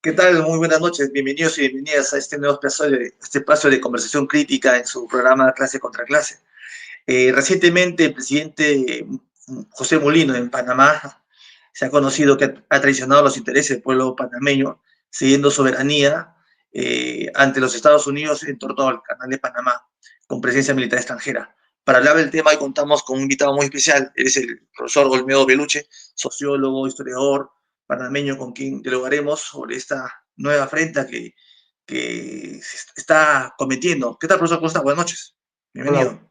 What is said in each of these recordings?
¿Qué tal? Muy buenas noches. Bienvenidos y bienvenidas a este nuevo espacio de conversación crítica en su programa Clase contra Clase. Recientemente, el presidente José Mulino en Panamá se ha conocido que ha traicionado los intereses del pueblo panameño, cediendo soberanía ante los Estados Unidos en torno al canal de Panamá, con presencia militar extranjera. Para hablar del tema, hoy contamos con un invitado muy especial. Él es el profesor Olmedo Beluche, sociólogo, historiador panameño, con quien dialogaremos sobre esta nueva afrenta que se está cometiendo. ¿Qué tal, profesor? ¿Cómo está? Buenas noches. Hola, Bienvenido.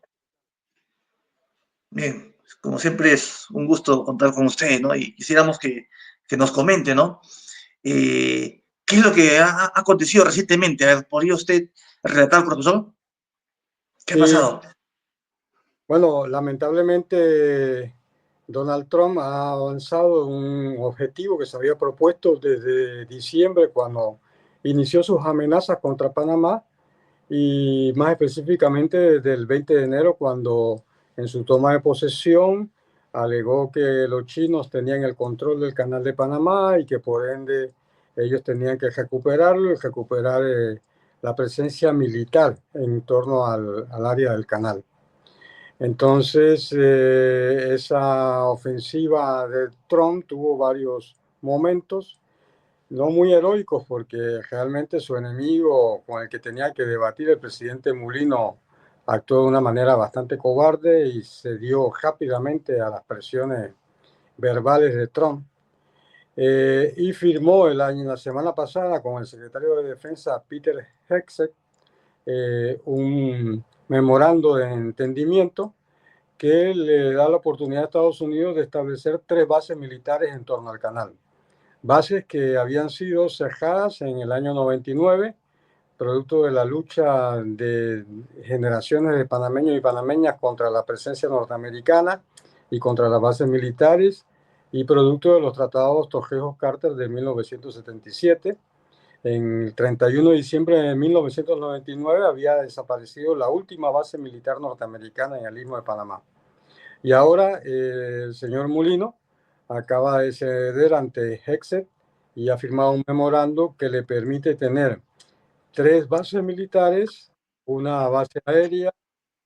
Bien, como siempre es un gusto contar con usted, ¿no? Y quisiéramos que nos comente, ¿no? ¿Qué es lo que ha acontecido recientemente? A ver, ¿podría usted relatar, profesor? ¿Qué ha sí, pasado? bueno, lamentablemente Donald Trump ha avanzado en un objetivo que se había propuesto desde diciembre cuando inició sus amenazas contra Panamá y más específicamente desde el 20 de enero cuando en su toma de posesión alegó que los chinos tenían el control del canal de Panamá y que por ende ellos tenían que recuperarlo y recuperar la presencia militar en torno al área del canal. Entonces, esa ofensiva de Trump tuvo varios momentos, no muy heroicos, porque realmente su enemigo con el que tenía que debatir, el presidente Mulino, actuó de una manera bastante cobarde y cedió rápidamente a las presiones verbales de Trump. Y firmó la semana pasada con el secretario de Defensa, Peter Hegseth, un memorando de entendimiento que le da la oportunidad a Estados Unidos de establecer 3 bases militares en torno al canal. Bases que habían sido cerradas en el año 99, producto de la lucha de generaciones de panameños y panameñas contra la presencia norteamericana y contra las bases militares, y producto de los tratados Torrijos-Carter de 1977. En el 31 de diciembre de 1999 había desaparecido la última base militar norteamericana en el Istmo de Panamá. Y ahora el señor Mulino acaba de ceder ante Hegseth y ha firmado un memorando que le permite tener 3 bases militares, una base aérea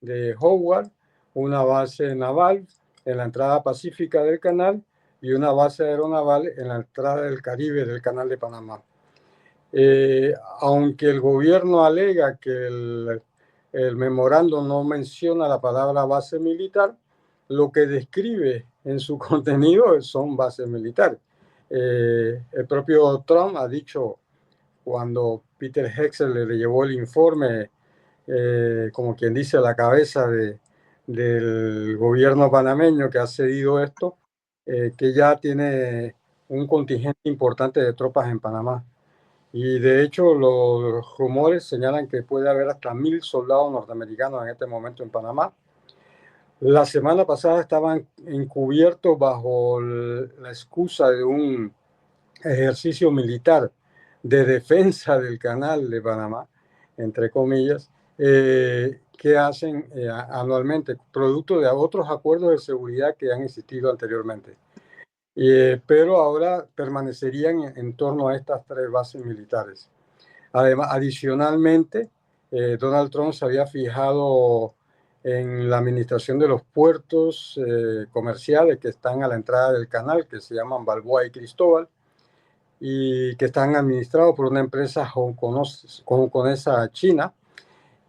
de Howard, una base naval en la entrada pacífica del canal y una base aeronaval en la entrada del Caribe del canal de Panamá. Aunque el gobierno alega que el memorando no menciona la palabra base militar, lo que describe en su contenido son bases militares. El propio Trump ha dicho cuando Peter Hegseth le llevó el informe, como quien dice, a la cabeza del gobierno panameño que ha cedido esto, que ya tiene un contingente importante de tropas en Panamá. Y de hecho los rumores señalan que puede haber hasta 1.000 soldados norteamericanos en este momento en Panamá. La semana pasada estaban encubiertos bajo la excusa de un ejercicio militar de defensa del canal de Panamá, entre comillas, que hacen anualmente, producto de otros acuerdos de seguridad que han existido anteriormente. Pero ahora permanecerían en torno a estas 3 bases militares. Además, adicionalmente, Donald Trump se había fijado en la administración de los puertos comerciales que están a la entrada del canal, que se llaman Balboa y Cristóbal, y que están administrados por una empresa hongkonesa china,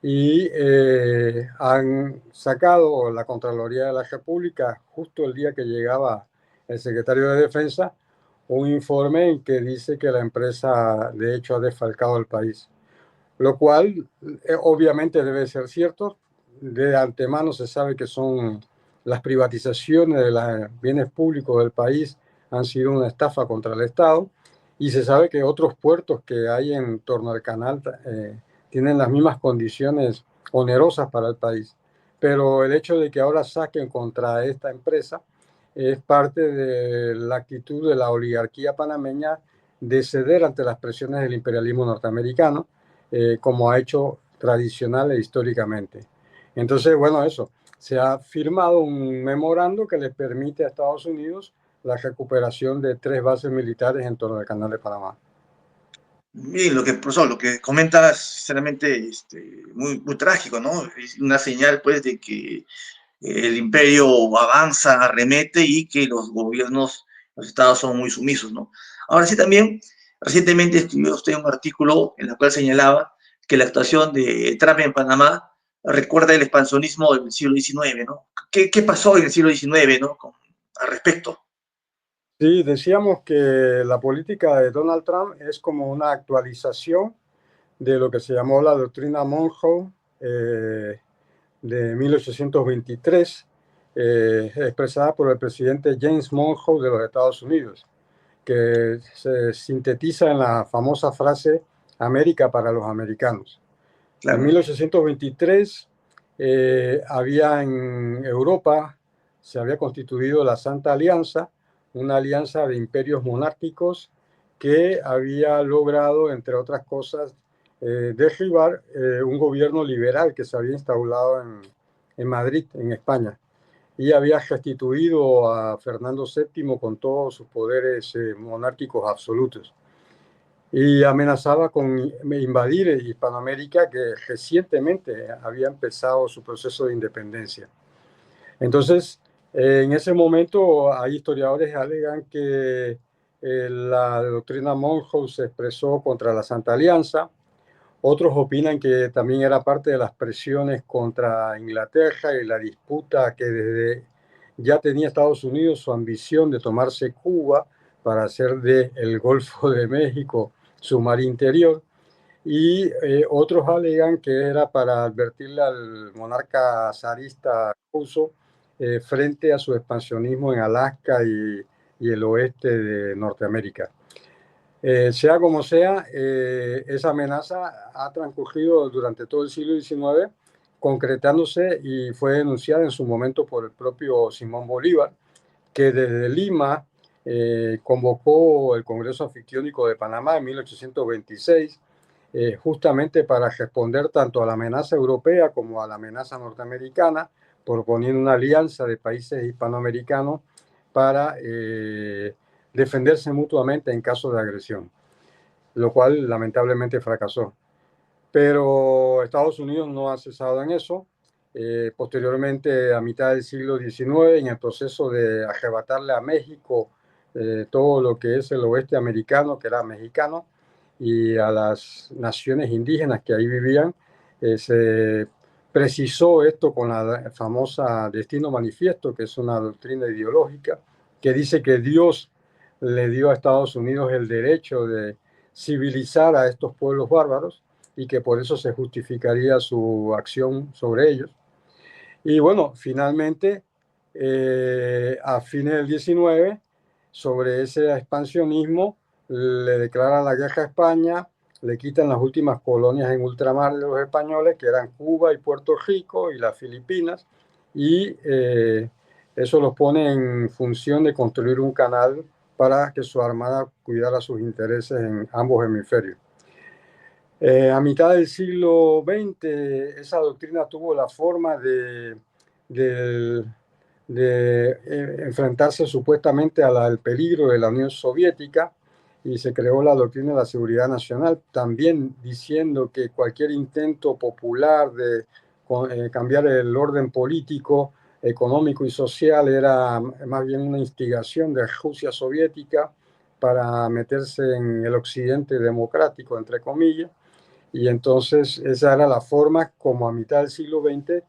y han sacado la Contraloría de la República, justo el día que llegaba el secretario de Defensa, un informe en que dice que la empresa de hecho ha desfalcado el país, lo cual obviamente debe ser cierto. De antemano se sabe que son las privatizaciones de los bienes públicos del país han sido una estafa contra el Estado, y se sabe que otros puertos que hay en torno al canal tienen las mismas condiciones onerosas para el país. Pero el hecho de que ahora saquen contra esta empresa es parte de la actitud de la oligarquía panameña de ceder ante las presiones del imperialismo norteamericano, como ha hecho tradicional e históricamente. Entonces, bueno, eso, se ha firmado un memorando que le permite a Estados Unidos la recuperación de 3 bases militares en torno al canal de Panamá. Bien, profesor, lo que comentas, sinceramente, muy trágico, ¿no? Es una señal, pues, de que el imperio avanza, arremete y que los gobiernos, los estados son muy sumisos, ¿no? Ahora sí, también, recientemente escribió usted un artículo en el cual señalaba que la actuación de Trump en Panamá recuerda el expansionismo del siglo XIX, ¿no? ¿Qué pasó en el siglo XIX, ¿no? Al respecto. Sí, decíamos que la política de Donald Trump es como una actualización de lo que se llamó la doctrina Monroe de 1823, expresada por el presidente James Monroe de los Estados Unidos, que se sintetiza en la famosa frase América para los americanos. En Claro. 1823 había en Europa, se había constituido la Santa Alianza, una alianza de imperios monárquicos que había logrado, entre otras cosas, derribar un gobierno liberal que se había instaurado en Madrid, en España, y había restituido a Fernando VII con todos sus poderes monárquicos absolutos y amenazaba con invadir Hispanoamérica, que recientemente había empezado su proceso de independencia. Entonces, en ese momento hay historiadores que alegan que la doctrina Monroe se expresó contra la Santa Alianza. Otros opinan que también era parte de las presiones contra Inglaterra y la disputa que desde ya tenía Estados Unidos su ambición de tomarse Cuba para hacer del Golfo de México su mar interior. Y otros alegan que era para advertirle al monarca zarista ruso frente a su expansionismo en Alaska y el oeste de Norteamérica. Sea como sea, esa amenaza ha transcurrido durante todo el siglo XIX, concretándose y fue denunciada en su momento por el propio Simón Bolívar, que desde Lima convocó el Congreso Anfictiónico de Panamá en 1826, justamente para responder tanto a la amenaza europea como a la amenaza norteamericana, proponiendo una alianza de países hispanoamericanos para defenderse mutuamente en caso de agresión, lo cual lamentablemente fracasó. Pero Estados Unidos no ha cesado en eso. Posteriormente, a mitad del siglo XIX, en el proceso de arrebatarle a México todo lo que es el oeste americano, que era mexicano, y a las naciones indígenas que ahí vivían, se precisó esto con la famosa Destino Manifiesto, que es una doctrina ideológica que dice que Dios le dio a Estados Unidos el derecho de civilizar a estos pueblos bárbaros y que por eso se justificaría su acción sobre ellos. Y bueno, finalmente, a fines del 19, sobre ese expansionismo, le declaran la guerra a España, le quitan las últimas colonias en ultramar de los españoles, que eran Cuba y Puerto Rico y las Filipinas, y eso los pone en función de construir un canal para que su armada cuidara sus intereses en ambos hemisferios. A mitad del siglo XX, esa doctrina tuvo la forma de enfrentarse supuestamente al peligro de la Unión Soviética y se creó la doctrina de la seguridad nacional, también diciendo que cualquier intento popular de cambiar el orden político, económico y social era más bien una instigación de Rusia soviética para meterse en el occidente democrático, entre comillas. Y entonces esa era la forma como a mitad del siglo XX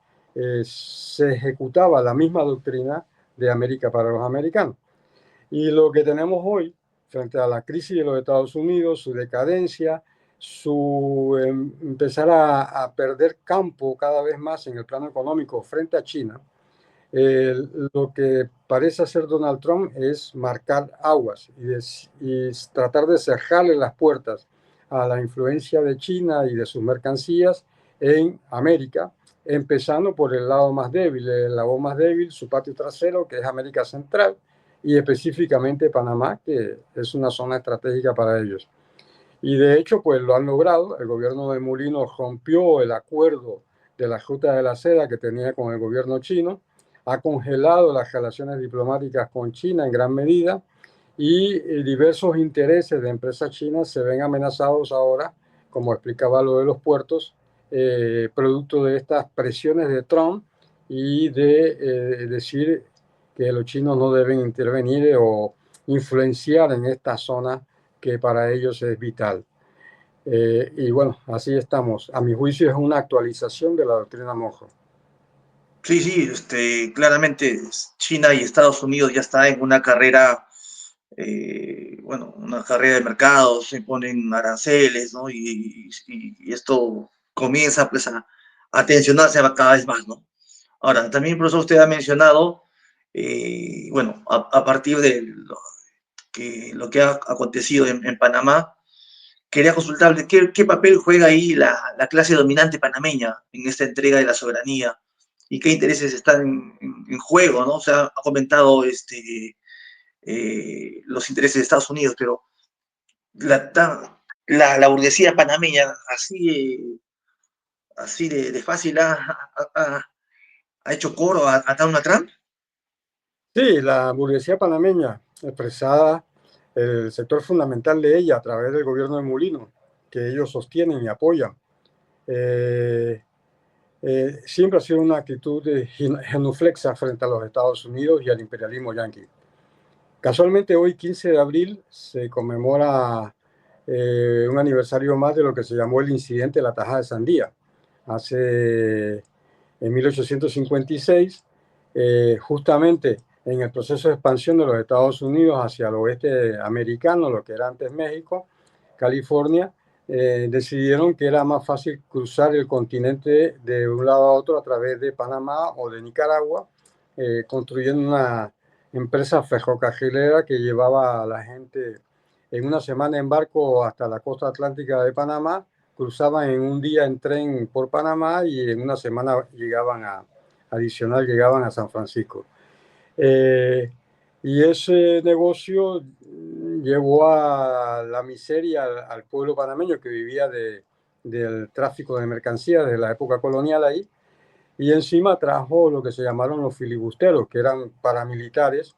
se ejecutaba la misma doctrina de América para los americanos. Y lo que tenemos hoy, frente a la crisis de los Estados Unidos, su decadencia, su empezar a perder campo cada vez más en el plano económico frente a China, lo que parece hacer Donald Trump es marcar aguas y tratar de cerrarle las puertas a la influencia de China y de sus mercancías en América, empezando por el lado más débil, su patio trasero, que es América Central, y específicamente Panamá, que es una zona estratégica para ellos. Y de hecho, pues lo han logrado. El gobierno de Mulino rompió el acuerdo de la Ruta de la Seda que tenía con el gobierno chino, ha congelado las relaciones diplomáticas con China en gran medida y diversos intereses de empresas chinas se ven amenazados ahora, como explicaba lo de los puertos, producto de estas presiones de Trump y de decir que los chinos no deben intervenir o influenciar en esta zona que para ellos es vital. Y bueno, así estamos. A mi juicio es una actualización de la doctrina Monroe. Sí, sí, claramente China y Estados Unidos ya están en una carrera, bueno, una carrera de mercados, se ponen aranceles, ¿no? Y esto comienza pues a tensionarse cada vez más, ¿no? Ahora, también, profesor, usted ha mencionado, bueno, a partir de lo que ha acontecido en Panamá, quería consultarle qué papel juega ahí la clase dominante panameña en esta entrega de la soberanía y qué intereses están en juego, ¿no? O sea, ha comentado los intereses de Estados Unidos, pero la, la burguesía panameña así de fácil ha hecho coro a Donald Trump. Sí, la burguesía panameña, expresada el sector fundamental de ella a través del gobierno de Mulino, que ellos sostienen y apoyan, eh, siempre ha sido una actitud genuflexa frente a los Estados Unidos y al imperialismo yanqui. Casualmente hoy, 15 de abril, se conmemora un aniversario más de lo que se llamó el incidente de la Tajada de Sandía. En 1856, justamente en el proceso de expansión de los Estados Unidos hacia el oeste americano, lo que era antes México, California, decidieron que era más fácil cruzar el continente de un lado a otro a través de Panamá o de Nicaragua, construyendo una empresa ferrocarrilera que llevaba a la gente en una semana en barco hasta la costa atlántica de Panamá, cruzaban en un día en tren por Panamá y en una semana llegaban a San Francisco. Y ese negocio llevó a la miseria al pueblo panameño que vivía del tráfico de mercancías de la época colonial ahí, y encima trajo lo que se llamaron los filibusteros, que eran paramilitares,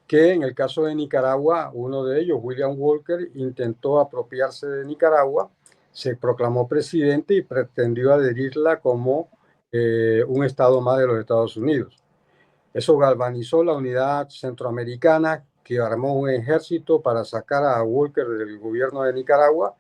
que en el caso de Nicaragua, uno de ellos, William Walker, intentó apropiarse de Nicaragua, se proclamó presidente y pretendió adherirla como un estado más de los Estados Unidos. Eso galvanizó la unidad centroamericana, que armó un ejército para sacar a Walker del gobierno de Nicaragua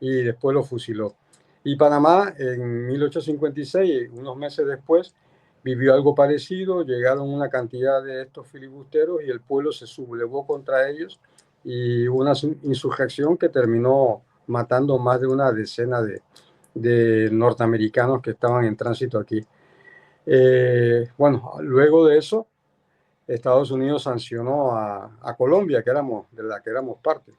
y después lo fusiló. Y Panamá en 1856, unos meses después, vivió algo parecido, llegaron una cantidad de estos filibusteros y el pueblo se sublevó contra ellos y hubo una insurrección que terminó matando más de una decena de norteamericanos que estaban en tránsito aquí. Bueno, luego de eso, Estados Unidos sancionó a Colombia, de la que éramos parte.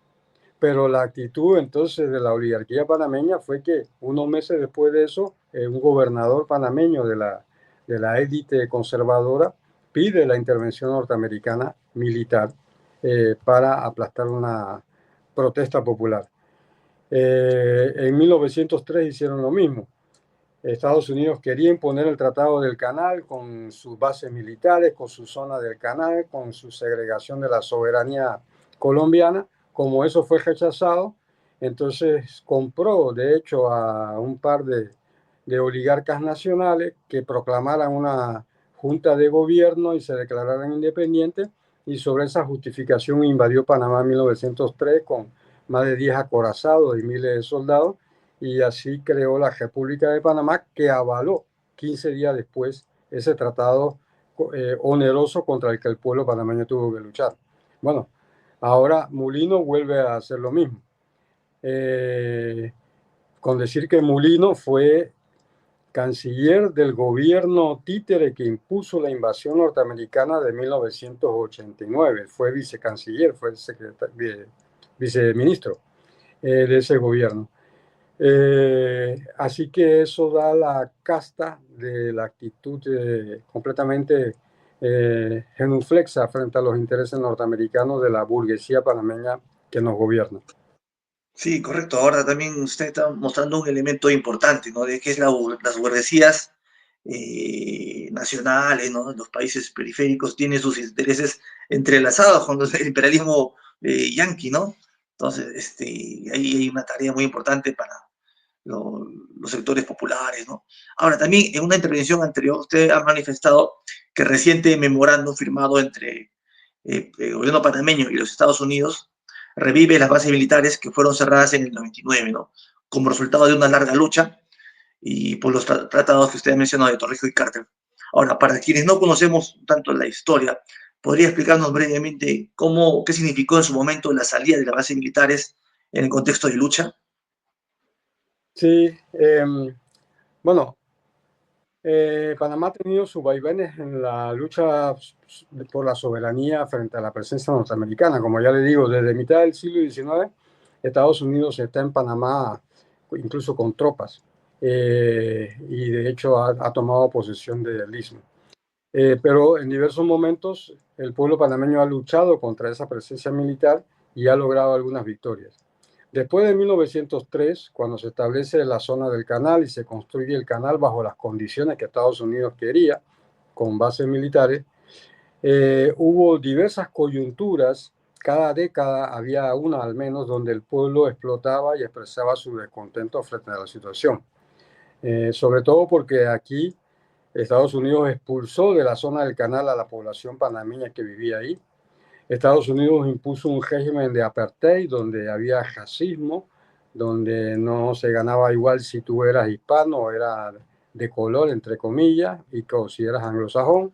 Pero la actitud entonces de la oligarquía panameña fue que unos meses después de eso, un gobernador panameño de la élite conservadora pide la intervención norteamericana militar para aplastar una protesta popular. En 1903 hicieron lo mismo. Estados Unidos quería imponer el Tratado del Canal con sus bases militares, con su zona del canal, con su segregación de la soberanía colombiana. Como eso fue rechazado, entonces compró, de hecho, a un par de oligarcas nacionales que proclamaran una junta de gobierno y se declararan independientes, y sobre esa justificación invadió Panamá en 1903 con más de 10 acorazados y miles de soldados, y así creó la República de Panamá, que avaló 15 días después ese tratado oneroso contra el que el pueblo panameño tuvo que luchar. Bueno, ahora Mulino vuelve a hacer lo mismo. Con decir que Mulino fue canciller del gobierno títere que impuso la invasión norteamericana de 1989. Fue vicecanciller, fue viceministro de ese gobierno. Así que eso da la casta de la actitud completamente genuflexa frente a los intereses norteamericanos de la burguesía panameña que nos gobierna. Sí, correcto. Ahora también usted está mostrando un elemento importante, ¿no? De que es las burguesías nacionales, ¿no? Los países periféricos tienen sus intereses entrelazados con el imperialismo yanqui, ¿no? Entonces, ahí hay una tarea muy importante para los sectores populares, ¿no? Ahora, también en una intervención anterior, usted ha manifestado que reciente memorándum firmado entre el gobierno panameño y los Estados Unidos revive las bases militares que fueron cerradas en el 99, ¿no? Como resultado de una larga lucha y por los tratados que usted ha mencionado de Torrijos y Carter. Ahora, para quienes no conocemos tanto la historia, ¿podría explicarnos brevemente qué significó en su momento la salida de las bases militares en el contexto de lucha? Sí, bueno, Panamá ha tenido sus vaivenes en la lucha por la soberanía frente a la presencia norteamericana. Como ya le digo, desde mitad del siglo XIX, Estados Unidos está en Panamá incluso con tropas y de hecho ha tomado posesión del istmo. Pero en diversos momentos el pueblo panameño ha luchado contra esa presencia militar y ha logrado algunas victorias. Después de 1903, cuando se establece la zona del canal y se construye el canal bajo las condiciones que Estados Unidos quería, con bases militares, hubo diversas coyunturas. Cada década había una al menos donde el pueblo explotaba y expresaba su descontento frente a la situación. Sobre todo porque aquí Estados Unidos expulsó de la zona del canal a la población panameña que vivía ahí. Estados Unidos impuso un régimen de apartheid donde había racismo, donde no se ganaba igual si tú eras hispano o eras de color, entre comillas, y que si eras anglosajón,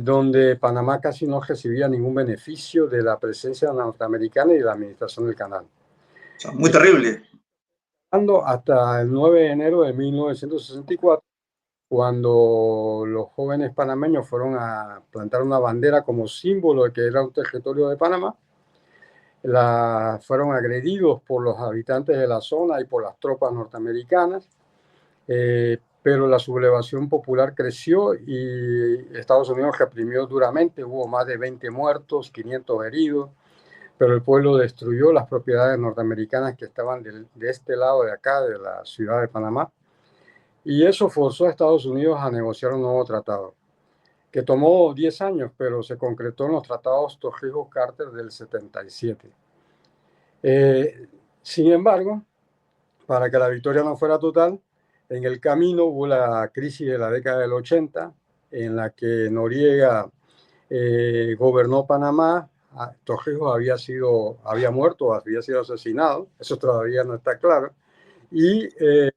donde Panamá casi no recibía ningún beneficio de la presencia norteamericana y de la administración del canal. O sea, muy terrible. Hasta el 9 de enero de 1964, cuando los jóvenes panameños fueron a plantar una bandera como símbolo de que era un territorio de Panamá, fueron agredidos por los habitantes de la zona y por las tropas norteamericanas, pero la sublevación popular creció y Estados Unidos reprimió duramente, hubo más de 20 muertos, 500 heridos, pero el pueblo destruyó las propiedades norteamericanas que estaban de este lado de acá, de la ciudad de Panamá, y eso forzó a Estados Unidos a negociar un nuevo tratado, que tomó 10 años, pero se concretó en los tratados Torrijos-Carter del 77. Sin embargo, para que la victoria no fuera total, en el camino hubo la crisis de la década del 80, en la que Noriega gobernó Panamá. Torrijos había muerto, había sido asesinado, eso todavía no está claro, y eh,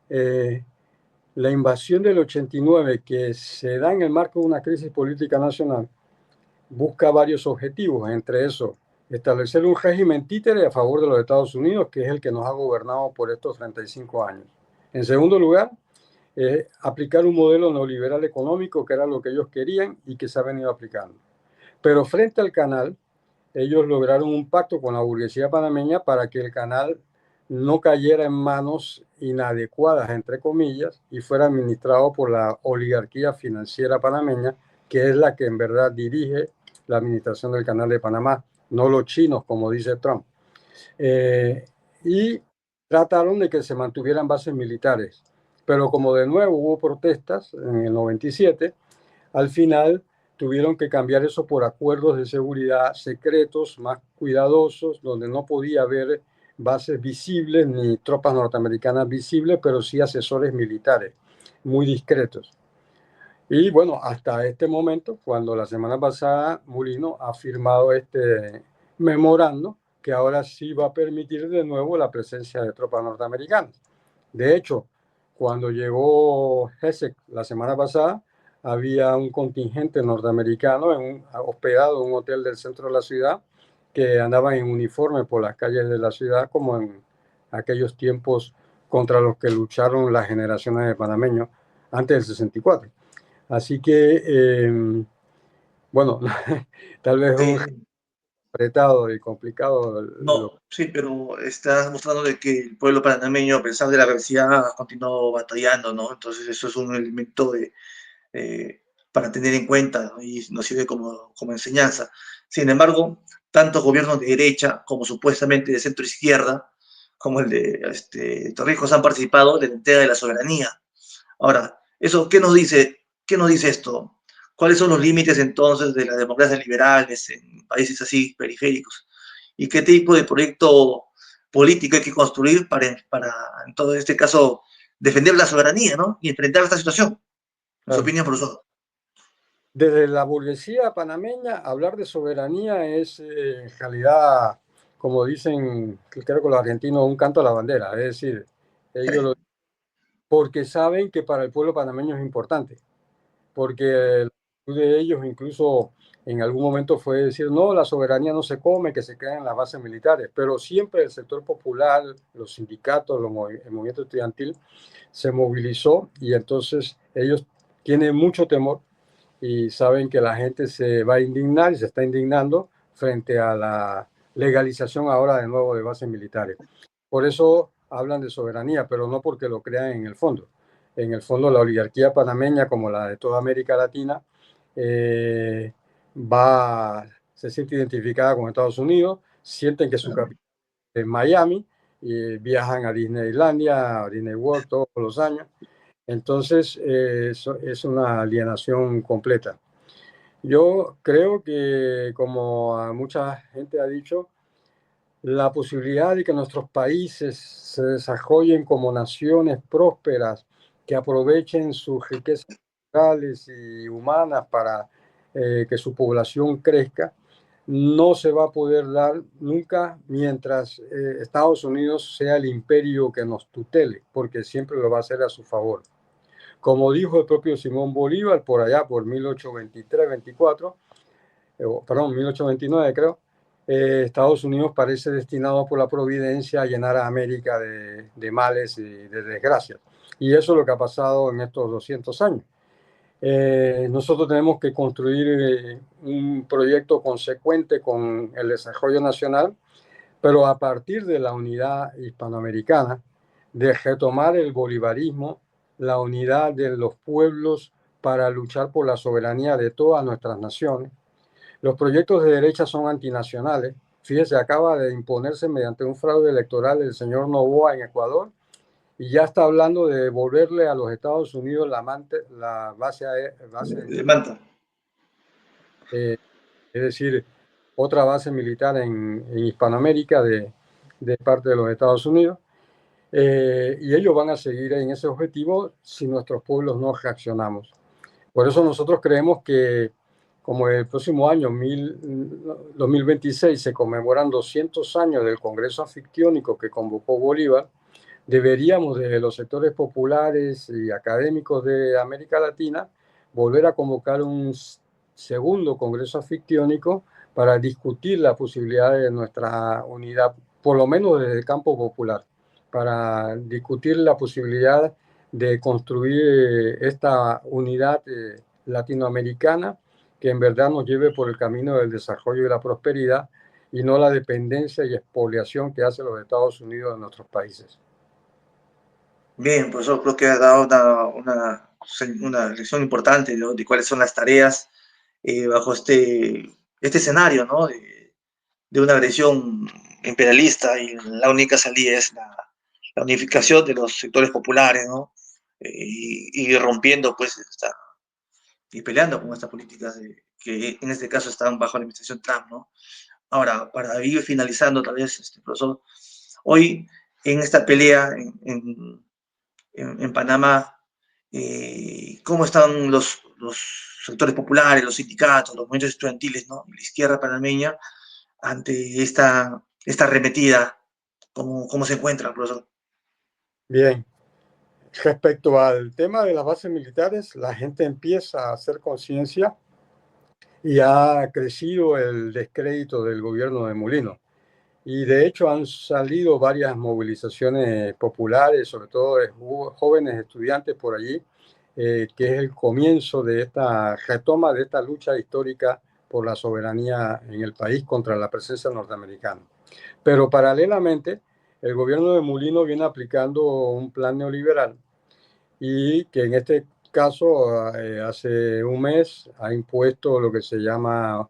eh, la invasión del 89, que se da en el marco de una crisis política nacional, busca varios objetivos, entre esos, establecer un régimen títere a favor de los Estados Unidos, que es el que nos ha gobernado por estos 35 años. En segundo lugar, aplicar un modelo neoliberal económico, que era lo que ellos querían y que se ha venido aplicando. Pero frente al canal, ellos lograron un pacto con la burguesía panameña para que el canal no cayera en manos inadecuadas, entre comillas, y fuera administrado por la oligarquía financiera panameña, que es la que en verdad dirige la administración del canal de Panamá, no los chinos, como dice Trump. Y trataron de que se mantuvieran bases militares. Pero como de nuevo hubo protestas en el 97, al final tuvieron que cambiar eso por acuerdos de seguridad secretos, más cuidadosos, donde no podía haber bases visibles ni tropas norteamericanas visibles, pero sí asesores militares muy discretos. Y bueno, hasta este momento, cuando la semana pasada Mulino ha firmado este memorando, que ahora sí va a permitir de nuevo la presencia de tropas norteamericanas. De hecho, cuando llegó Hessek la semana pasada, había un contingente norteamericano hospedado en un hotel del centro de la ciudad, que andaban en uniforme por las calles de la ciudad, como en aquellos tiempos contra los que lucharon las generaciones de panameños antes del 64. Así que, bueno, tal vez un Sí, apretado y complicado. no, sí, pero estás mostrando de que el pueblo panameño, a pesar de la adversidad, ha continuado batallando, ¿no? Entonces eso es un elemento para tener en cuenta, ¿no? Y nos sirve como enseñanza. Sin embargo, tanto gobiernos de derecha como supuestamente de centro izquierda, como el de Torrijos, han participado de la entrega de la soberanía. Ahora, eso, ¿qué nos dice esto? ¿Cuáles son los límites entonces de las democracias liberales en países así periféricos? ¿Y qué tipo de proyecto político hay que construir para en todo este caso, defender la soberanía, ¿no? Y enfrentar esta situación? En su Claro. opinión, profesor. Desde la burguesía panameña, hablar de soberanía es en realidad, como dicen, creo que los argentinos, un canto a la bandera. Es decir, ellos lo, porque saben que para el pueblo panameño es importante, porque la actitud de ellos incluso en algún momento fue decir, no, la soberanía no se come, que se queden en las bases militares, pero siempre el sector popular, los sindicatos, el movimiento estudiantil se movilizó y entonces ellos tienen mucho temor y saben que la gente se va a indignar y se está indignando frente a la legalización ahora de nuevo de bases militares. Por eso hablan de soberanía, pero no porque lo crean en el fondo. En el fondo, la oligarquía panameña, como la de toda América Latina, eh, se siente identificada con Estados Unidos, sienten que su capital es Miami, y viajan a Disneylandia, a Disney World todos los años. Entonces, eso es una alienación completa. Yo creo que, como a mucha gente ha dicho, la posibilidad de que nuestros países se desarrollen como naciones prósperas, que aprovechen sus riquezas naturales y humanas para que su población crezca, no se va a poder dar nunca mientras Estados Unidos sea el imperio que nos tutele, porque siempre lo va a hacer a su favor. Como dijo el propio Simón Bolívar por allá, por 1823-24, perdón, 1829 creo, Estados Unidos parece destinado por la providencia a llenar a América de males y de desgracias. Y eso es lo que ha pasado en estos 200 años. Nosotros tenemos que construir un proyecto consecuente con el desarrollo nacional, pero a partir de la unidad hispanoamericana, de retomar el bolivarismo, la unidad de los pueblos para luchar por la soberanía de todas nuestras naciones. Los proyectos de derecha son antinacionales. Fíjese, acaba de imponerse mediante un fraude electoral el señor Noboa en Ecuador y ya está hablando de devolverle a los Estados Unidos la base De Manta. es decir, otra base militar en Hispanoamérica de parte de los Estados Unidos. Y ellos van a seguir en ese objetivo si nuestros pueblos no reaccionamos. Por eso nosotros creemos que como el próximo año, 2026, se conmemoran 200 años del Congreso Anfictiónico que convocó Bolívar, deberíamos desde los sectores populares y académicos de América Latina volver a convocar un segundo Congreso Anfictiónico para discutir la posibilidad de nuestra unidad, por lo menos desde el campo popular, para discutir la posibilidad de construir esta unidad latinoamericana que en verdad nos lleve por el camino del desarrollo y la prosperidad y no la dependencia y expoliación que hacen los Estados Unidos de nuestros países. Bien, profesor, creo que ha dado una lección importante, ¿no? De cuáles son las tareas bajo este escenario, ¿no? De una agresión imperialista y la única salida es la unificación de los sectores populares, ¿no? Y rompiendo, pues, y peleando con estas políticas que en este caso están bajo la administración Trump, ¿no? Ahora, para ir finalizando, tal vez, profesor, hoy en esta pelea en Panamá, cómo están los sectores populares, los sindicatos, los movimientos estudiantiles, ¿no? La izquierda panameña ante esta arremetida, ¿cómo se encuentra, profesor? Bien, respecto al tema de las bases militares, la gente empieza a hacer conciencia y ha crecido el descrédito del gobierno de Mulino. Y de hecho han salido varias movilizaciones populares, sobre todo de jóvenes estudiantes por allí, que es el comienzo de esta retoma de esta lucha histórica por la soberanía en el país contra la presencia norteamericana. Pero paralelamente, el gobierno de Mulino viene aplicando un plan neoliberal y que en este caso hace un mes ha impuesto lo que se llama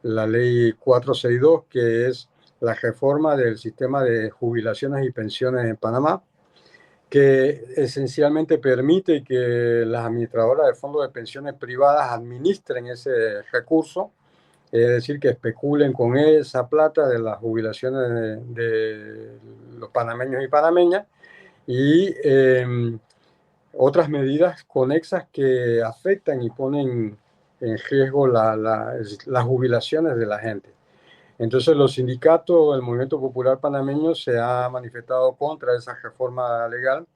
la ley 462, que es la reforma del sistema de jubilaciones y pensiones en Panamá, que esencialmente permite que las administradoras de fondos de pensiones privadas administren ese recurso, es decir, que especulen con esa plata de las jubilaciones de los panameños y panameñas, y otras medidas conexas que afectan y ponen en riesgo las jubilaciones de la gente. Entonces los sindicatos, el Movimiento Popular Panameño se ha manifestado contra esa reforma legal,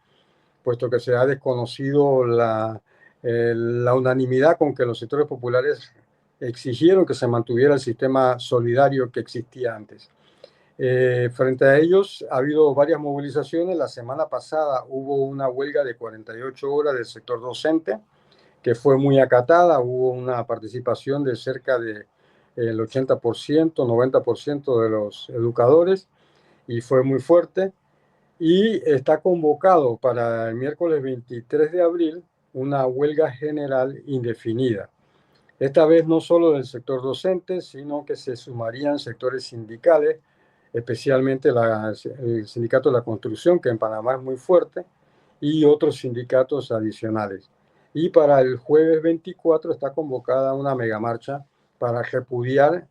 puesto que se ha desconocido la unanimidad con que los sectores populares exigieron que se mantuviera el sistema solidario que existía antes. Frente a ellos ha habido varias movilizaciones. La semana pasada hubo una huelga de 48 horas del sector docente, que fue muy acatada. Hubo una participación de cerca del 80%, 90% de los educadores, y fue muy fuerte. Y está convocado para el miércoles 23 de abril una huelga general indefinida. Esta vez no solo del sector docente, sino que se sumarían sectores sindicales, especialmente el sindicato de la construcción, que en Panamá es muy fuerte, y otros sindicatos adicionales. Y para el jueves 24 está convocada una megamarcha para repudiar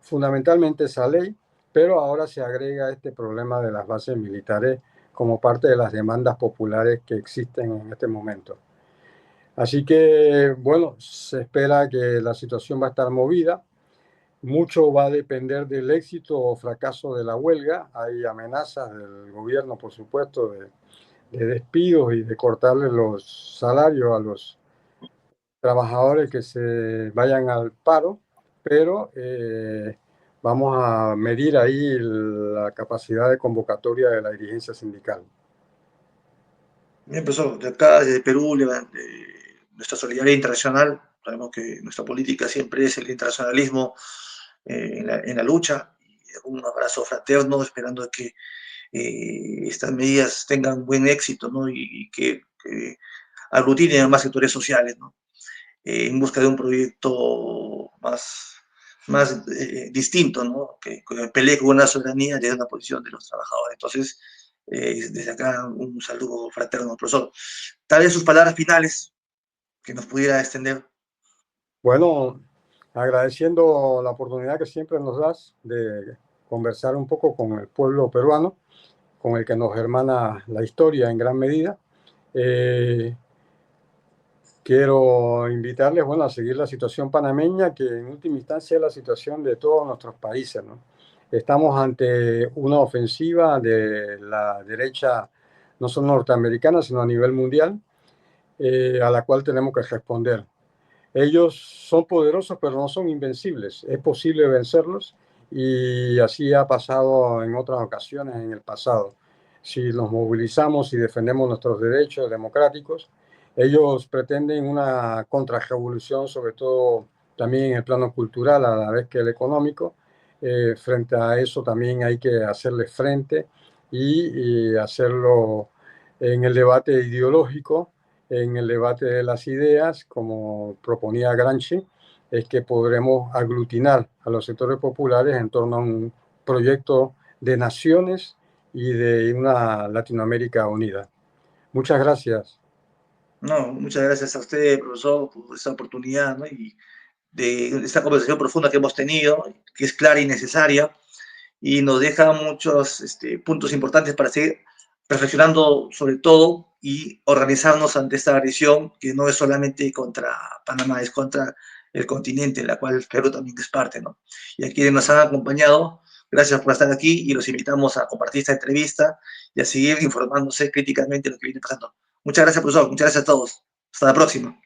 fundamentalmente esa ley, pero ahora se agrega este problema de las bases militares como parte de las demandas populares que existen en este momento. Así que, bueno, se espera que la situación va a estar movida. Mucho va a depender del éxito o fracaso de la huelga. Hay amenazas del gobierno, por supuesto, de despidos y de cortarle los salarios a los trabajadores que se vayan al paro, pero vamos a medir ahí la capacidad de convocatoria de la dirigencia sindical. Bien, profesor, de acá, desde Perú, nuestra solidaridad internacional, sabemos que nuestra política siempre es el internacionalismo en la lucha. Y un abrazo fraterno, esperando que estas medidas tengan buen éxito, ¿no? Y que aglutinen a más sectores sociales, ¿no? En busca de un proyecto más distinto, ¿no? Que pelee con una soberanía desde una posición de los trabajadores. Entonces, desde acá un saludo fraterno, profesor. Tal vez sus palabras finales que nos pudiera extender. Bueno, agradeciendo la oportunidad que siempre nos das de conversar un poco con el pueblo peruano, con el que nos hermana la historia en gran medida. Quiero invitarles, bueno, a seguir la situación panameña, que en última instancia es la situación de todos nuestros países, ¿no? Estamos ante una ofensiva de la derecha, no solo norteamericana, sino a nivel mundial, a la cual tenemos que responder. Ellos son poderosos, pero no son invencibles. Es posible vencerlos, y así ha pasado en otras ocasiones en el pasado. Si nos movilizamos y defendemos nuestros derechos democráticos, ellos pretenden una contrarrevolución, sobre todo también en el plano cultural, a la vez que el económico. Frente a eso también hay que hacerle frente y hacerlo en el debate ideológico, en el debate de las ideas, como proponía Gramsci. Es que podremos aglutinar a los sectores populares en torno a un proyecto de naciones y de una Latinoamérica unida. Muchas gracias. No, muchas gracias a usted, profesor, por esta oportunidad, ¿no? Y de esta conversación profunda que hemos tenido, que es clara y necesaria, y nos deja muchos puntos importantes para seguir reflexionando sobre todo y organizarnos ante esta agresión que no es solamente contra Panamá, es contra el continente, en la cual Perú también es parte, ¿no? Y a quienes nos han acompañado, gracias por estar aquí y los invitamos a compartir esta entrevista y a seguir informándose críticamente de lo que viene pasando. Muchas gracias, profesor. Muchas gracias a todos. Hasta la próxima.